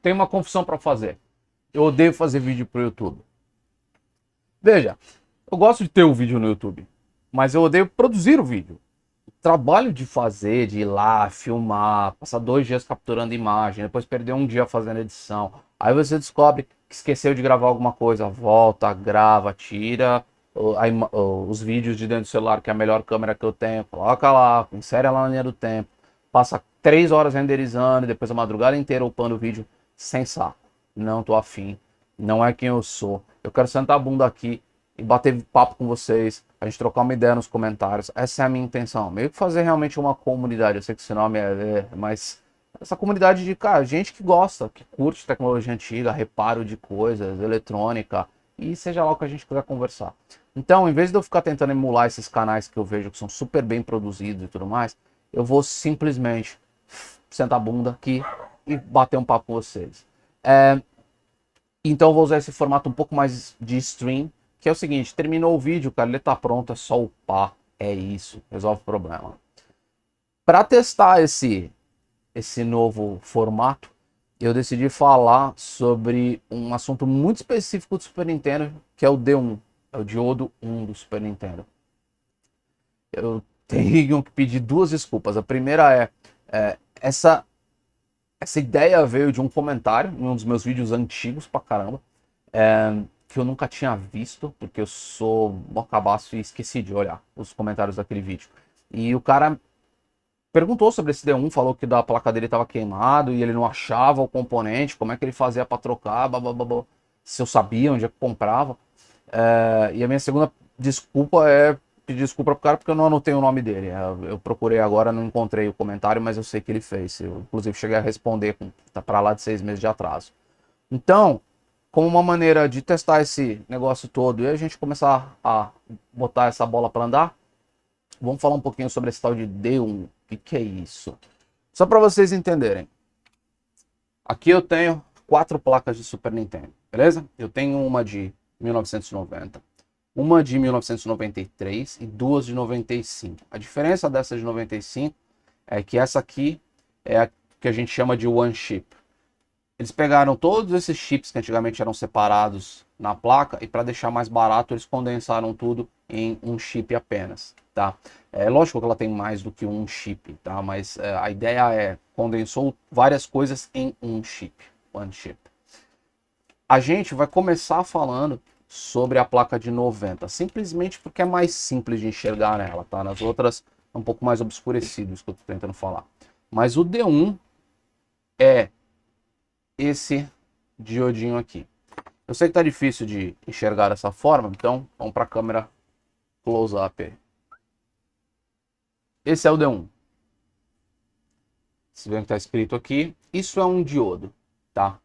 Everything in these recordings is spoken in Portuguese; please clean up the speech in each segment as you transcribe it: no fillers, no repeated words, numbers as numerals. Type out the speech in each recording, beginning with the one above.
tenho uma confissão para fazer. Eu odeio fazer vídeo pro YouTube. Veja, eu gosto de ter o vídeo no YouTube, mas eu odeio produzir o vídeo. O trabalho de fazer, de ir lá, filmar, passar 2 dias capturando imagem, depois perder um dia fazendo edição. Aí você descobre que esqueceu de gravar alguma coisa, volta, grava, tira os vídeos de dentro do celular, que é a melhor câmera que eu tenho, coloca lá, insere ela na linha do tempo, passa 3 horas renderizando, e depois a madrugada inteira upando o vídeo, sem saco. Não tô afim, não é quem eu sou. Eu quero sentar a bunda aqui e bater papo com vocês, a gente trocar uma ideia nos comentários. Essa é a minha intenção, meio que fazer realmente uma comunidade. Eu sei que esse nome mas essa comunidade de, cara, gente que gosta, que curte tecnologia antiga, reparo de coisas, eletrônica, e seja lá o que a gente quiser conversar. Então, em vez de eu ficar tentando emular esses canais que eu vejo que são super bem produzidos e tudo mais, eu vou simplesmente sentar a bunda aqui e bater um papo com vocês. Então eu vou usar esse formato um pouco mais de stream, que é o seguinte: terminou o vídeo, cara, ele tá pronto, é só upar, é isso, resolve o problema. Para testar esse novo formato, eu decidi falar sobre um assunto muito específico do Super Nintendo, que é o D1, é o diodo 1 do Super Nintendo. Eu tenho que pedir 2 desculpas. A primeira essa ideia veio de um comentário em um dos meus vídeos antigos pra caramba, que eu nunca tinha visto, porque eu sou um cabaço e esqueci de olhar os comentários daquele vídeo. E o cara perguntou sobre esse D1, falou que da placa dele estava queimado e ele não achava o componente, como é que ele fazia para trocar, blá, se eu sabia onde é que comprava. E a minha segunda desculpa é pedir desculpa pro cara porque eu não anotei o nome dele. Eu procurei agora, não encontrei o comentário, mas eu sei que ele fez. Eu, inclusive, cheguei a responder tá para lá de 6 meses de atraso. Então, como uma maneira de testar esse negócio todo e a gente começar a botar essa bola para andar, vamos falar um pouquinho sobre esse tal de D1. O que é isso? Só para vocês entenderem. Aqui eu tenho 4 placas de Super Nintendo, beleza? Eu tenho uma de 1990, uma de 1993 e 2 de 95. A diferença dessa de 95 é que essa aqui é a que a gente chama de One Chip. Eles pegaram todos esses chips que antigamente eram separados na placa e para deixar mais barato eles condensaram tudo em um chip apenas, tá? É lógico que ela tem mais do que um chip, tá? Mas a ideia condensou várias coisas em um chip, one chip. A gente vai começar falando sobre a placa de 90, simplesmente porque é mais simples de enxergar nela, tá? Nas outras é um pouco mais obscurecido, isso que eu tô tentando falar. Mas o D1 é esse diodinho aqui. Eu sei que tá difícil de enxergar dessa forma, então vamos para a câmera close-up. Esse é o D1. Você vê que tá escrito aqui. Isso é um diodo, tá?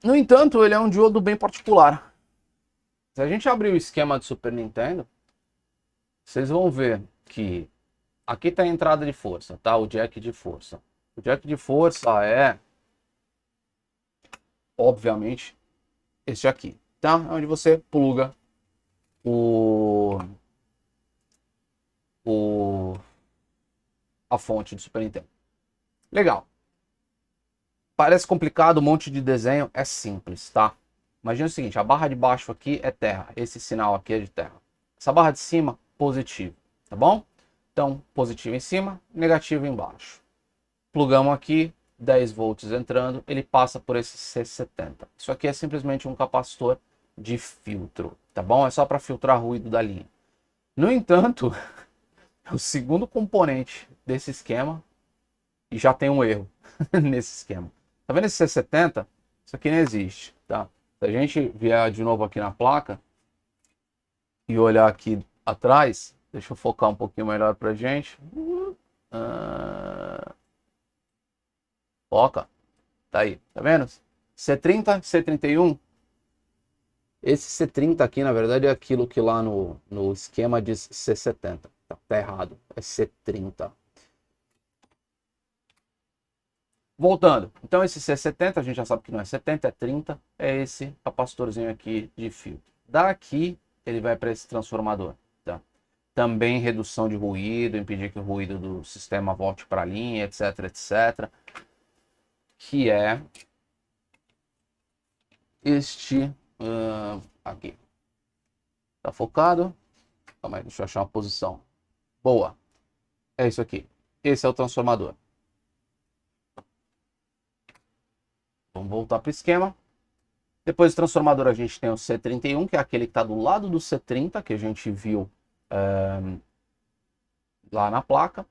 No entanto, ele é um diodo bem particular. Se a gente abrir o esquema do Super Nintendo, vocês vão ver que aqui tá a entrada de força, tá? O jack de força. O jack de força é, obviamente, este aqui, tá? É onde você pluga a fonte do Super Nintendo. Legal. Parece complicado, um monte de desenho, é simples, tá? Imagina o seguinte, a barra de baixo aqui é terra, esse sinal aqui é de terra. Essa barra de cima, positivo, tá bom? Então, positivo em cima, negativo embaixo. Plugamos aqui, 10 volts entrando, ele passa por esse C70. Isso aqui é simplesmente um capacitor de filtro, tá bom? É só para filtrar ruído da linha. No entanto, o segundo componente desse esquema, e já tem um erro nesse esquema. Tá vendo esse C70? Isso aqui não existe, tá? Se a gente vier de novo aqui na placa e olhar aqui atrás, deixa eu focar um pouquinho melhor pra gente. Foca, tá aí, tá vendo? C30, C31. Esse C30 aqui, na verdade, é aquilo que lá no esquema diz C70. Tá errado, é C30. Voltando, então esse C70 a gente já sabe que não é 70, é 30, é esse capacitorzinho aqui de filtro. Daqui ele vai para esse transformador, tá? Também redução de ruído, impedir que o ruído do sistema volte para a linha, etc, etc. que é este aqui. Tá focado? Calma aí, deixa eu achar uma posição. Boa. É isso aqui. Esse é o transformador. Vamos voltar para o esquema. Depois do transformador a gente tem o C31, que é aquele que está do lado do C30, que a gente viu lá na placa.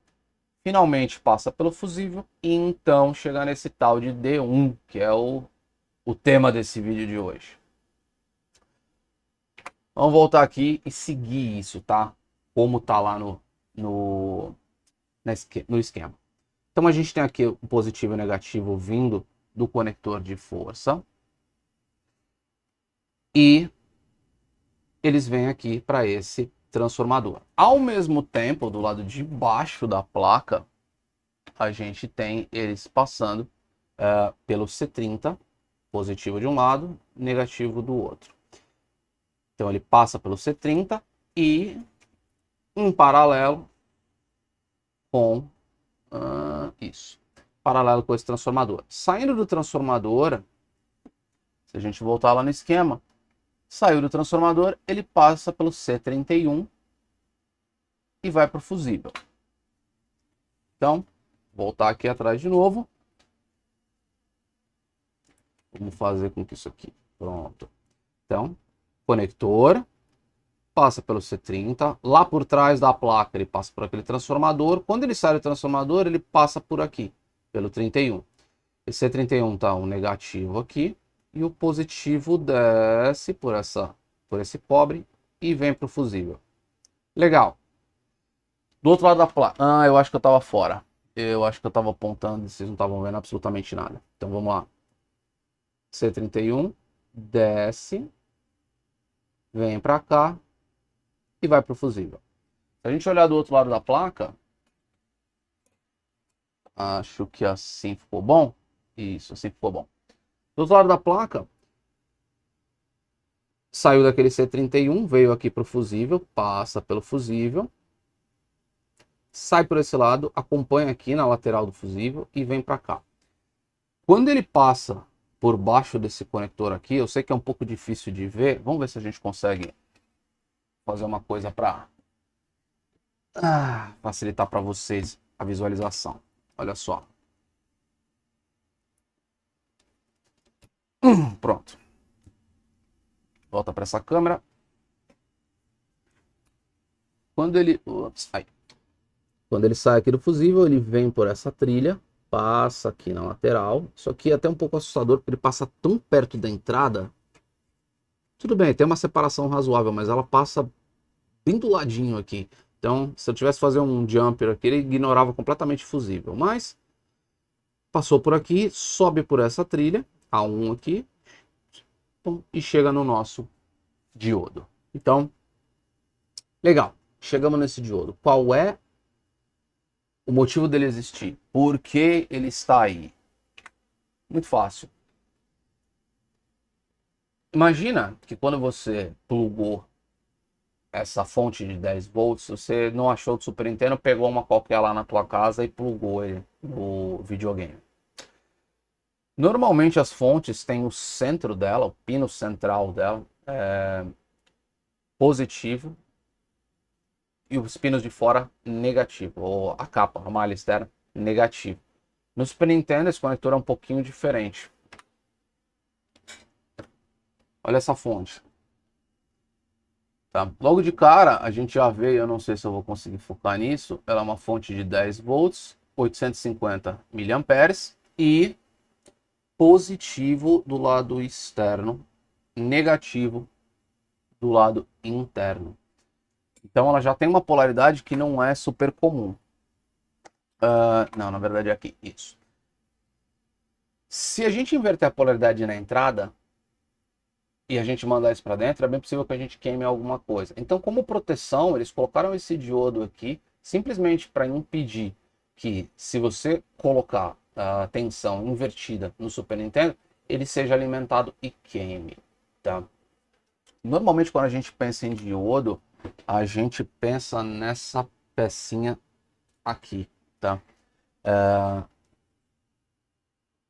Finalmente passa pelo fusível e então chega nesse tal de D1, que é o tema desse vídeo de hoje. Vamos voltar aqui e seguir isso, tá? Como tá lá no esquema. Então a gente tem aqui o positivo e o negativo vindo do conector de força. E eles vêm aqui para esse transformador. Ao mesmo tempo, do lado de baixo da placa, a gente tem eles passando pelo C30, positivo de um lado, negativo do outro. Então ele passa pelo C30 e em paralelo com isso. Paralelo com esse transformador. Saindo do transformador, se a gente voltar lá no esquema, saiu do transformador, ele passa pelo C31 e vai para o fusível. Então, voltar aqui atrás de novo. Vamos fazer com que isso aqui. Pronto. Então, conector, passa pelo C30. Lá por trás da placa, ele passa por aquele transformador. Quando ele sai do transformador, ele passa por aqui, pelo 31. Esse C31 está um negativo aqui. E o positivo desce por esse pobre e vem para o fusível. Legal. Do outro lado da placa. Eu acho que eu estava fora. Eu acho que eu estava apontando e vocês não estavam vendo absolutamente nada. Então vamos lá. C31 desce, vem para cá e vai para o fusível. Se a gente olhar do outro lado da placa, acho que assim ficou bom. Isso, assim ficou bom. Do outro lado da placa, saiu daquele C31, veio aqui para o fusível, passa pelo fusível, sai por esse lado, acompanha aqui na lateral do fusível e vem para cá. Quando ele passa por baixo desse conector aqui, eu sei que é um pouco difícil de ver, vamos ver se a gente consegue fazer uma coisa para facilitar para vocês a visualização. Olha só. Pronto. Volta para essa câmera. Quando ele sai aqui do fusível, ele vem por essa trilha, passa aqui na lateral. Isso aqui é até um pouco assustador, porque ele passa tão perto da entrada. Tudo bem, tem uma separação razoável, mas ela passa bem do ladinho aqui. Então, se eu tivesse que fazer um jumper aqui, ele ignorava completamente o fusível. Mas, passou por aqui, sobe por essa trilha, A1 aqui, e chega no nosso diodo. Então, legal. Chegamos nesse diodo. Qual é o motivo dele existir? Por que ele está aí? Muito fácil. Imagina que quando você plugou essa fonte de 10 volts, você não achou de Super Nintendo, pegou uma qualquer lá na tua casa e plugou ele no videogame. Normalmente as fontes têm o centro dela, o pino central dela, positivo, e os pinos de fora negativo, ou a capa, a malha externa, negativo. No Super Nintendo esse conector é um pouquinho diferente. Olha essa fonte. Tá? Logo de cara, a gente já vê, eu não sei se eu vou conseguir focar nisso, ela é uma fonte de 10 volts, 850 miliamperes e positivo do lado externo, negativo do lado interno. Então ela já tem uma polaridade que não é super comum. Não, na verdade é aqui, isso. Se a gente inverter a polaridade na entrada e a gente mandar isso para dentro, é bem possível que a gente queime alguma coisa. Então, como proteção, eles colocaram esse diodo aqui simplesmente para impedir que, se você colocar a tensão invertida no Super Nintendo, ele seja alimentado e queime, tá? Normalmente, quando a gente pensa em diodo, a gente pensa nessa pecinha aqui, tá?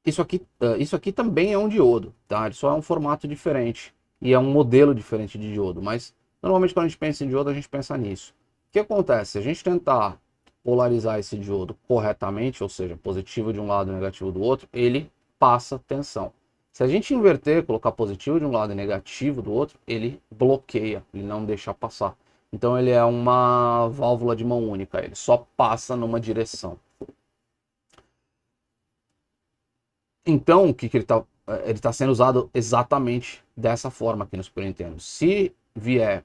Isso aqui também é um diodo, tá? Ele só é um formato diferente e é um modelo diferente de diodo, mas normalmente quando a gente pensa em diodo, a gente pensa nisso. O que acontece? Se a gente tentar polarizar esse diodo corretamente, ou seja, positivo de um lado e negativo do outro, ele passa tensão. Se a gente inverter, colocar positivo de um lado e negativo do outro, ele bloqueia, ele não deixa passar. Então ele é uma válvula de mão única, ele só passa numa direção. Então, o que ele está ele tá sendo usado exatamente dessa forma aqui no Super Nintendo. Se vier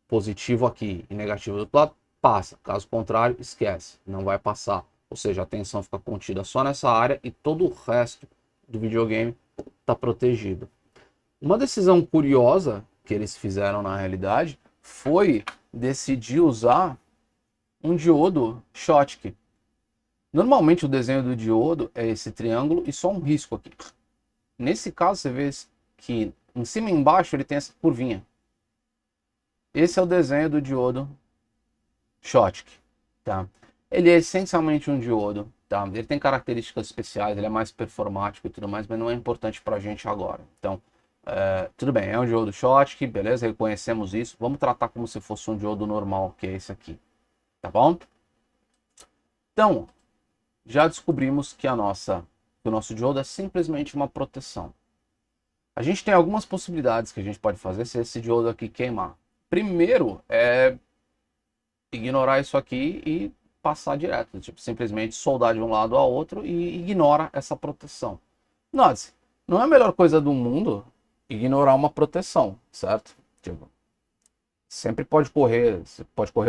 positivo aqui e negativo do outro lado, passa. Caso contrário, esquece, não vai passar. Ou seja, a tensão fica contida só nessa área e todo o resto do videogame está protegido. Uma decisão curiosa que eles fizeram na realidade foi decidir usar um diodo Schottky. Normalmente o desenho do diodo é esse triângulo e só um risco aqui. Nesse caso você vê que em cima e embaixo ele tem essa curvinha. Esse é o desenho do diodo Schottky, tá? Ele é essencialmente um diodo, tá? Ele tem características especiais, ele é mais performático e tudo mais, mas não é importante pra gente agora. Então, tudo bem, é um diodo Schottky, beleza, reconhecemos isso. Vamos tratar como se fosse um diodo normal, que é esse aqui, tá bom? Então, já descobrimos que o nosso diodo é simplesmente uma proteção. A gente tem algumas possibilidades que a gente pode fazer se esse diodo aqui queimar. Primeiro é ignorar isso aqui e passar direto, tipo, simplesmente soldar de um lado ao outro e ignora essa proteção. Note, não é a melhor coisa do mundo ignorar uma proteção, certo? Tipo, sempre pode correr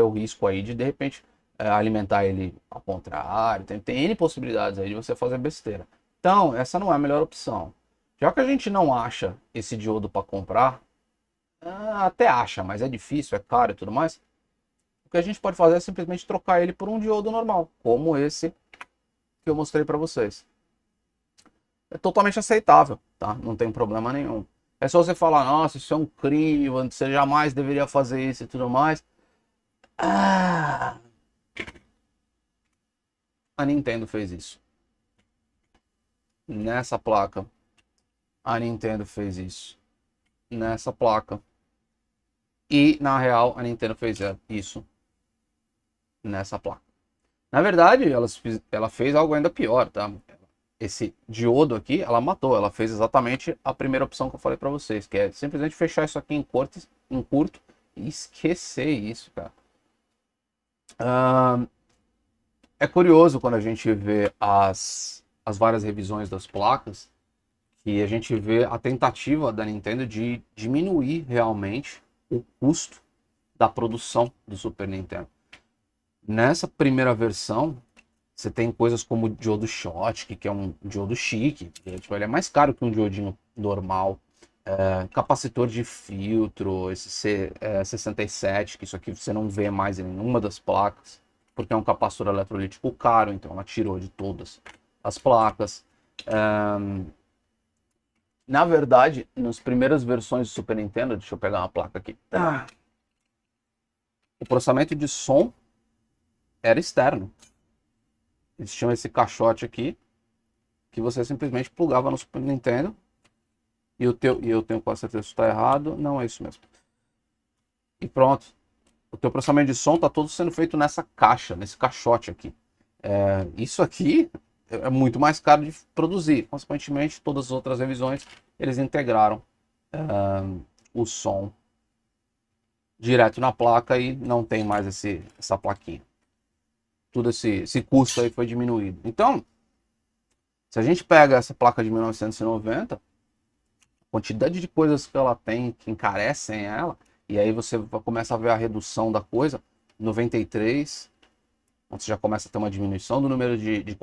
o risco aí de repente alimentar ele ao contrário, tem N possibilidades aí de você fazer besteira. Então, essa não é a melhor opção. Já que a gente não acha esse diodo para comprar, até acha, mas é difícil, é caro e tudo mais, o que a gente pode fazer é simplesmente trocar ele por um diodo normal, como esse que eu mostrei para vocês. É totalmente aceitável, tá? Não tem problema nenhum. É só você falar, nossa, isso é um crime, você jamais deveria fazer isso e tudo mais. A Nintendo fez isso. Nessa placa, a Nintendo fez isso. Nessa placa. E, na real, a Nintendo fez isso nessa placa. Na verdade, ela fez algo ainda pior, tá? Esse diodo aqui, ela matou. Ela fez exatamente a primeira opção que eu falei para vocês, que é simplesmente fechar isso aqui em curto e esquecer isso, cara. É curioso quando a gente vê as várias revisões das placas, que a gente vê a tentativa da Nintendo de diminuir realmente o custo da produção do Super Nintendo. Nessa primeira versão, você tem coisas como o diodo Schottky, que é um diodo chique, tipo, ele é mais caro que um diodinho normal. Capacitor de filtro, esse C67, que isso aqui você não vê mais em nenhuma das placas, porque é um capacitor eletrolítico caro, então ela tirou de todas as placas. Na verdade, nas primeiras versões do Super Nintendo, deixa eu pegar uma placa aqui. O processamento de som era externo. Eles tinham esse caixote aqui, que você simplesmente plugava no Super Nintendo. E eu tenho quase certeza que isso está errado. Não é isso mesmo. E pronto. O teu processamento de som está todo sendo feito nessa caixa, nesse caixote aqui. Isso aqui é muito mais caro de produzir. Consequentemente, todas as outras revisões, eles integraram o som direto na placa e não tem mais essa plaquinha. Tudo esse custo aí foi diminuído. Então, se a gente pega essa placa de 1990, a quantidade de coisas que ela tem que encarecem ela, e aí você começa a ver a redução da coisa, 93, onde você já começa a ter uma diminuição do número de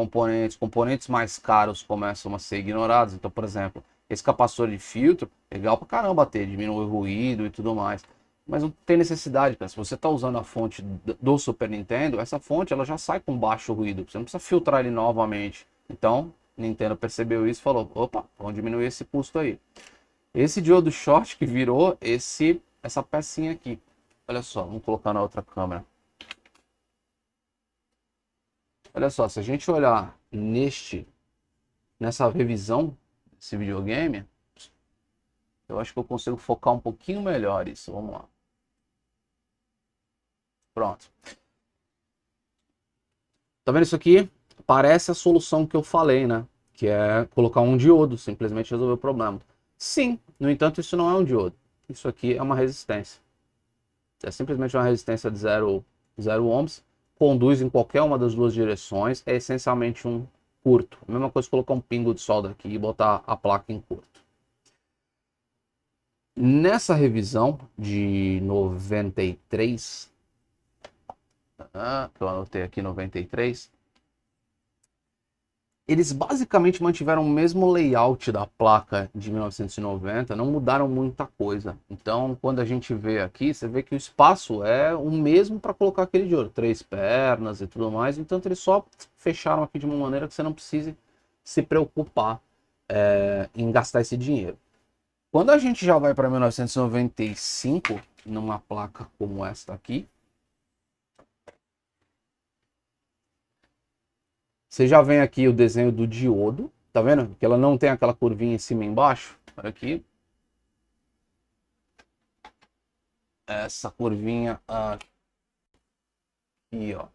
componentes mais caros começam a ser ignorados. Então, por exemplo, esse capacitor de filtro, legal pra caramba ter, diminui o ruído e tudo mais. Mas não tem necessidade, cara. Se você está usando a fonte do Super Nintendo, essa fonte ela já sai com baixo ruído. Você não precisa filtrar ele novamente. Então, Nintendo percebeu isso e falou, opa, vamos diminuir esse custo aí. Esse diodo short que virou essa pecinha aqui. Olha só, vamos colocar na outra câmera. Olha só, se a gente olhar neste nessa revisão desse videogame, eu acho que eu consigo focar um pouquinho melhor isso. Vamos lá. Pronto. Tá vendo isso aqui? Parece a solução que eu falei, né? Que é colocar um diodo, simplesmente resolver o problema. Sim, no entanto, isso não é um diodo. Isso aqui é uma resistência. É simplesmente uma resistência de 0 ohms. Conduz em qualquer uma das duas direções. É essencialmente um curto. A mesma coisa que colocar um pingo de solda aqui e botar a placa em curto. Nessa revisão de 93, que eu anotei aqui 93, eles basicamente mantiveram o mesmo layout da placa de 1990, não mudaram muita coisa. Então, quando a gente vê aqui, você vê que o espaço é o mesmo para colocar aquele diodo, 3 pernas e tudo mais. Então, eles só fecharam aqui de uma maneira que você não precise se preocupar em gastar esse dinheiro. Quando a gente já vai para 1995, numa placa como esta aqui, você já vem aqui o desenho do diodo, tá vendo? Que ela não tem aquela curvinha em cima e embaixo. Olha aqui. Essa curvinha aqui, ó.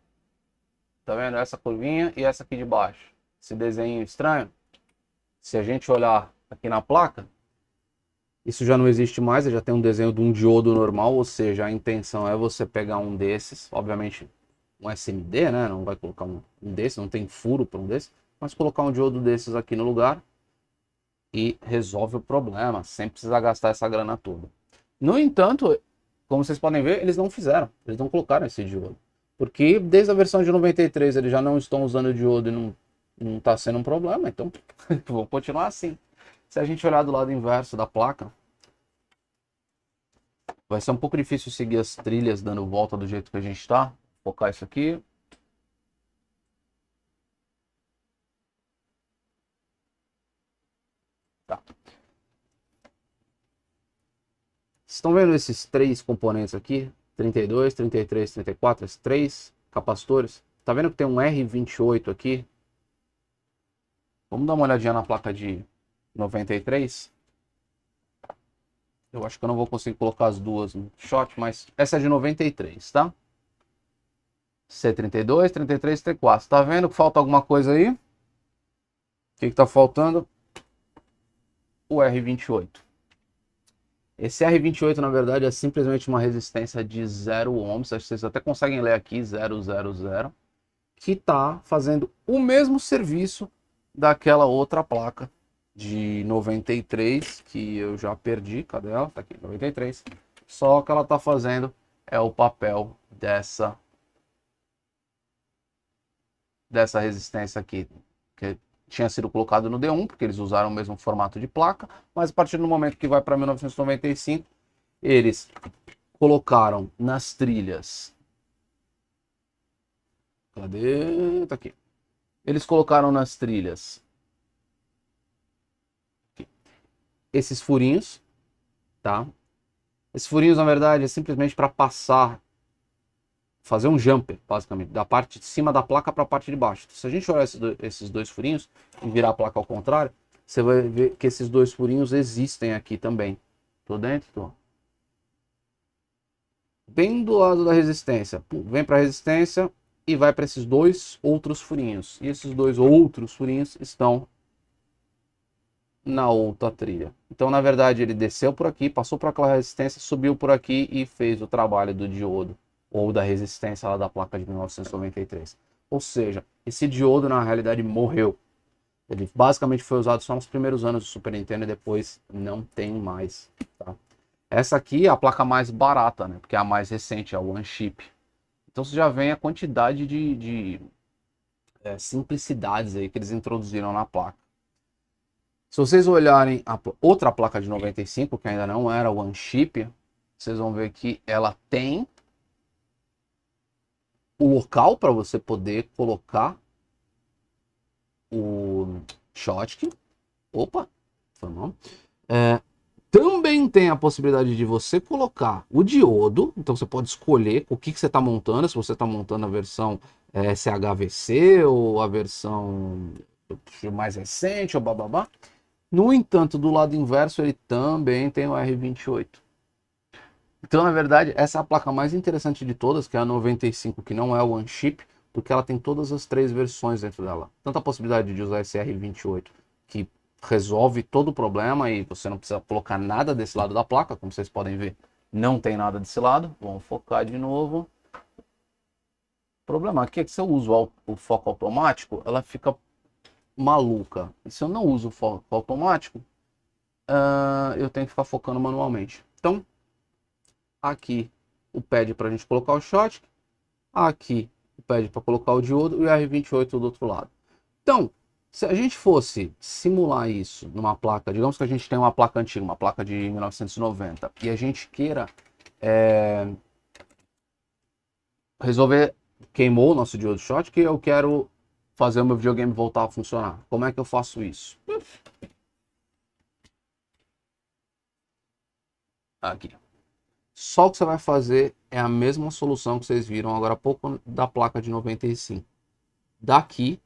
Tá vendo? Essa curvinha e essa aqui de baixo. Esse desenho estranho. Se a gente olhar aqui na placa, isso já não existe mais, já tem um desenho de um diodo normal, ou seja, a intenção é você pegar um desses, obviamente um SMD, né? Não vai colocar um desses, não tem furo para um desses, mas colocar um diodo desses aqui no lugar e resolve o problema, sem precisar gastar essa grana toda. No entanto, como vocês podem ver, eles não fizeram, eles não colocaram esse diodo, porque desde a versão de 93 eles já não estão usando o diodo e não está sendo um problema, então vão continuar assim. Se a gente olhar do lado inverso da placa, vai ser um pouco difícil seguir as trilhas dando volta do jeito que a gente está. Vou focar isso aqui. Tá. Vocês estão vendo esses três componentes aqui? 32, 33, 34, esses três capacitores. Tá vendo que tem um R28 aqui? Vamos dar uma olhadinha na placa de 93. Eu acho que eu não vou conseguir colocar as duas no shot, mas essa é de 93, tá? C32, 33, 34. Tá vendo que falta alguma coisa aí? O que tá faltando? O R28. Esse R28, na verdade, é simplesmente uma resistência de 0 ohms. Acho que vocês até conseguem ler aqui, 000, que está fazendo o mesmo serviço daquela outra placa de 93, que eu já perdi. Cadê ela? Tá aqui, 93. Só que ela está fazendo o papel dessa resistência aqui, que tinha sido colocado no D1, porque eles usaram o mesmo formato de placa, mas a partir do momento que vai para 1995, eles colocaram nas trilhas. Cadê? Tá aqui. Eles colocaram nas trilhas aqui, esses furinhos, tá? Esses furinhos, na verdade, é simplesmente para passar, fazer um jumper, basicamente, da parte de cima da placa para a parte de baixo. Se a gente olhar esses dois furinhos e virar a placa ao contrário, você vai ver que esses dois furinhos existem aqui também. Tô dentro? Tô. Bem do lado da resistência. Vem para a resistência e vai para esses dois outros furinhos. E esses dois outros furinhos estão na outra trilha. Então, na verdade, ele desceu por aqui, passou por aquela resistência, subiu por aqui e fez o trabalho do diodo ou da resistência lá da placa de 1993. Ou seja, esse diodo na realidade morreu. Ele basicamente foi usado só nos primeiros anos do Super Nintendo e depois não tem mais. Tá? Essa aqui é a placa mais barata, né? Porque é a mais recente, é a One Chip. Então você já vê a quantidade de simplicidades aí que eles introduziram na placa. Se vocês olharem a outra placa de 95, que ainda não era One Chip, vocês vão ver que ela tem o local para você poder colocar o Schottky. Opa, foi mal. Também tem a possibilidade de você colocar o diodo, então você pode escolher o que você está montando, se você está montando a versão SHVC ou a versão mais recente, ou bababá. No entanto, do lado inverso, ele também tem o R28. Então, na verdade, essa é a placa mais interessante de todas, que é a 95, que não é o One Chip, porque ela tem todas as 3 versões dentro dela. Tanto a possibilidade de usar esse R28, que resolve todo o problema e você não precisa colocar nada desse lado da placa, como vocês podem ver, não tem nada desse lado. Vamos focar de novo. O problema aqui é que se eu uso o foco automático, ela fica maluca. E se eu não uso o foco automático, eu tenho que ficar focando manualmente. Então, aqui o pad para a gente colocar o shot, aqui o pad para colocar o diodo e o R28 do outro lado. Então, se a gente fosse simular isso numa placa, digamos que a gente tem uma placa antiga, uma placa de 1990, e a gente queira resolver, queimou o nosso diodo shot, que eu quero fazer o meu videogame voltar a funcionar. Como é que eu faço isso? Aqui. Só o que você vai fazer é a mesma solução que vocês viram agora há pouco da placa de 95. Daqui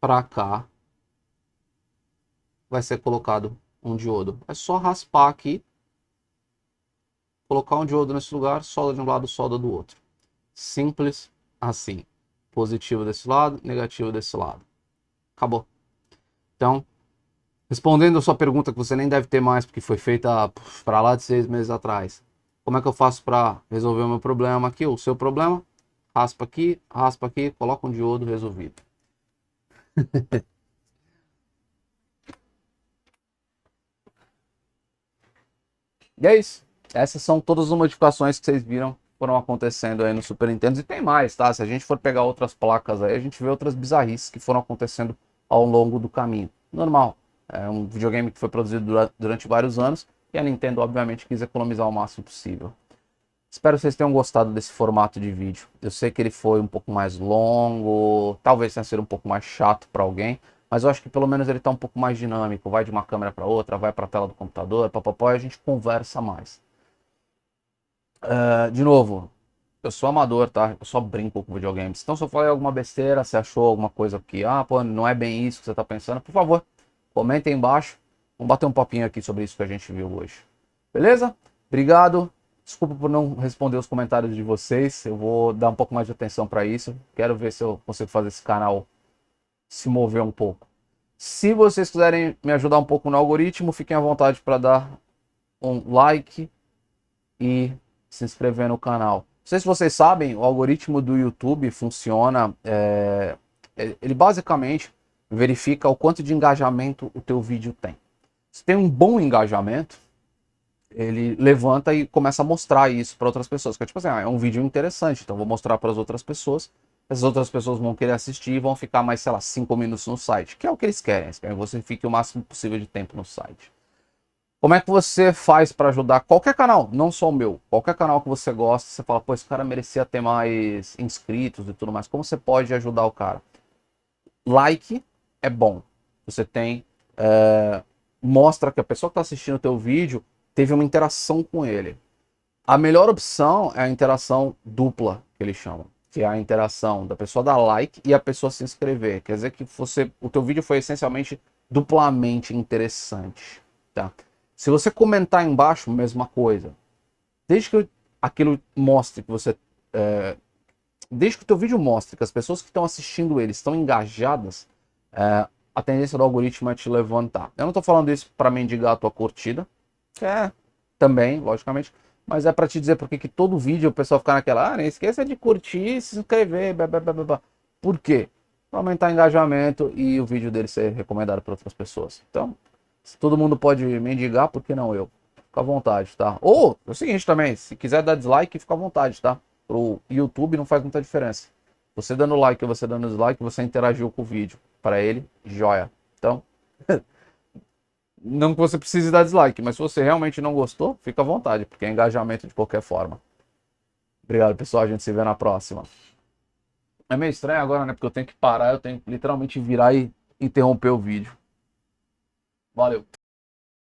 para cá vai ser colocado um diodo. É só raspar aqui, colocar um diodo nesse lugar, solda de um lado, solda do outro. Simples assim. Positivo desse lado, negativo desse lado. Acabou. Então, respondendo a sua pergunta, que você nem deve ter mais, porque foi feita para lá de 6 meses atrás. Como é que eu faço para resolver o meu problema aqui, o seu problema? Raspa aqui, coloca um diodo, resolvido. E é isso. Essas são todas as modificações que vocês viram foram acontecendo aí no Super Nintendo. E tem mais, tá? Se a gente for pegar outras placas aí, a gente vê outras bizarrices que foram acontecendo ao longo do caminho. Normal. É um videogame que foi produzido durante vários anos e a Nintendo, obviamente, quis economizar o máximo possível. Espero que vocês tenham gostado desse formato de vídeo. Eu sei que ele foi um pouco mais longo, talvez tenha sido um pouco mais chato para alguém, mas eu acho que pelo menos ele está um pouco mais dinâmico. Vai de uma câmera para outra, vai para a tela do computador, papapó, e a gente conversa mais. De novo, eu sou amador, tá? Eu só brinco com videogames. Então, se eu falei alguma besteira, você achou alguma coisa que, pô, não é bem isso que você tá pensando, por favor, comenta aí embaixo. Vamos bater um papinho aqui sobre isso que a gente viu hoje. Beleza? Obrigado. Desculpa por não responder os comentários de vocês. Eu vou dar um pouco mais de atenção para isso. Quero ver se eu consigo fazer esse canal se mover um pouco. Se vocês quiserem me ajudar um pouco no algoritmo, fiquem à vontade para dar um like e se inscrever no canal. Não sei se vocês sabem, o algoritmo do YouTube funciona, ele basicamente verifica o quanto de engajamento o teu vídeo tem. Se tem um bom engajamento, ele levanta e começa a mostrar isso para outras pessoas. Que é tipo assim, é um vídeo interessante, então vou mostrar para as outras pessoas. As outras pessoas vão querer assistir e vão ficar mais, sei lá, 5 minutos no site, que é o que eles querem. Eles querem que você fique o máximo possível de tempo no site. Como é que você faz para ajudar qualquer canal, não só o meu, qualquer canal que você gosta, você fala, pô, esse cara merecia ter mais inscritos e tudo mais. Como você pode ajudar o cara? Like é bom. Você tem, mostra que a pessoa que está assistindo o teu vídeo teve uma interação com ele. A melhor opção é a interação dupla, que eles chamam, que é a interação da pessoa dar like e a pessoa se inscrever. Quer dizer que o teu vídeo foi essencialmente duplamente interessante, tá? Se você comentar embaixo, mesma coisa. Desde que aquilo mostre que você... desde que o teu vídeo mostre que as pessoas que estão assistindo ele estão engajadas, a tendência do algoritmo é te levantar. Eu não estou falando isso para mendigar a tua curtida, que é também, logicamente, mas é para te dizer porque que todo vídeo o pessoal fica naquela, nem esqueça de curtir, se inscrever, blá, blá, blá, blá. Por quê? Para aumentar o engajamento e o vídeo dele ser recomendado para outras pessoas. Então, se todo mundo pode mendigar, por que não eu? Fica à vontade, tá? Ou, é o seguinte também, se quiser dar dislike, fica à vontade, tá? Pro YouTube não faz muita diferença. Você dando like ou você dando dislike, você interagiu com o vídeo. Para ele, joia. Então, não que você precise dar dislike, mas se você realmente não gostou, fica à vontade, porque é engajamento de qualquer forma. Obrigado, pessoal. A gente se vê na próxima. É meio estranho agora, né? Porque eu tenho que parar, eu tenho que literalmente virar e interromper o vídeo. Valeu.